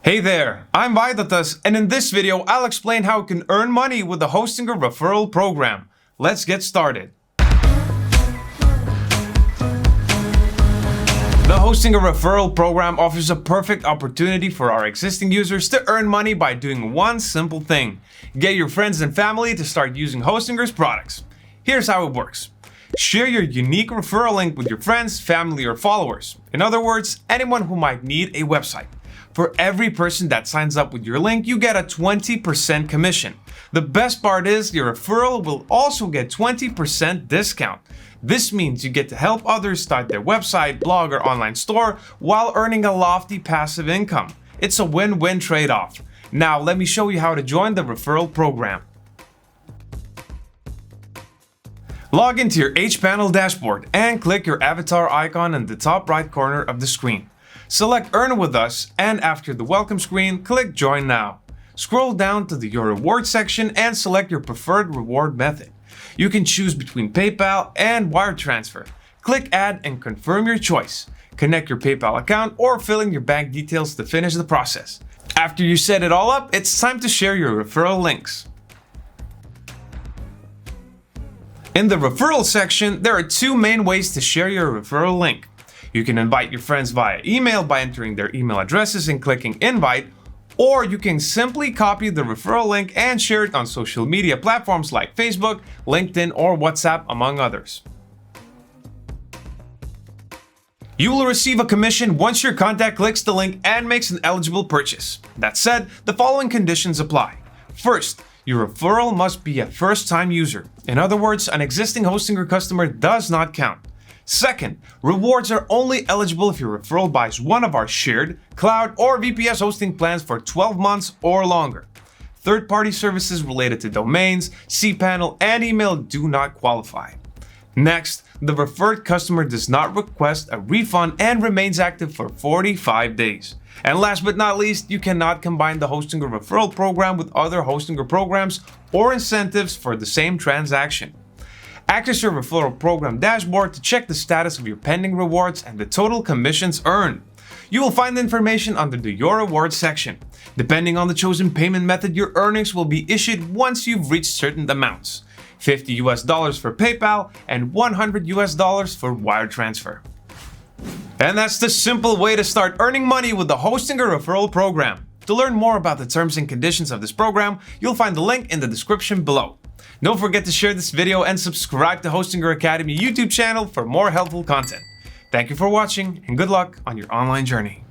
Hey there, I'm Vaidatas, and in this video I'll explain how you can earn money with the Hostinger Referral Program. Let's get started. The Hostinger Referral Program offers a perfect opportunity for our existing users to earn money by doing one simple thing. Get your friends and family to start using Hostinger's products. Here's how it works. Share your unique referral link with your friends, family, or followers. In other words, anyone who might need a website. For every person that signs up with your link, you get a 20% commission. The best part is your referral will also get 20% discount. This means you get to help others start their website, blog, or online store while earning a lofty passive income. It's a win-win trade-off. Now let me show you how to join the referral program. Log into your H-Panel dashboard and click your avatar icon in the top right corner of the screen. Select Earn with Us, and after the welcome screen, click Join Now. Scroll down to Your Reward section and select your preferred reward method. You can choose between PayPal and wire transfer. Click Add and confirm your choice. Connect your PayPal account or fill in your bank details to finish the process. After you set it all up, it's time to share your referral links. In the referral section, there are two main ways to share your referral link. You can invite your friends via email by entering their email addresses and clicking invite, or you can simply copy the referral link and share it on social media platforms like Facebook, LinkedIn, or WhatsApp, among others. You will receive a commission once your contact clicks the link and makes an eligible purchase. That said, the following conditions apply. First, your referral must be a first-time user. In other words, an existing Hostinger customer does not count. Second, rewards are only eligible if your referral buys one of our shared, cloud, or VPS hosting plans for 12 months or longer. Third-party services related to domains, cPanel, and email do not qualify. Next, the referred customer does not request a refund and remains active for 45 days. And last but not least, you cannot combine the Hostinger Referral Program with other Hostinger programs or incentives for the same transaction. Access your referral program dashboard to check the status of your pending rewards and the total commissions earned. You will find the information under the Your Rewards section. Depending on the chosen payment method, your earnings will be issued once you've reached certain amounts. $50 for PayPal and $100 for wire transfer. And that's the simple way to start earning money with the Hostinger Referral Program. To learn more about the terms and conditions of this program, you'll find the link in the description below. Don't forget to share this video and subscribe to Hostinger Academy YouTube channel for more helpful content. Thank you for watching and good luck on your online journey.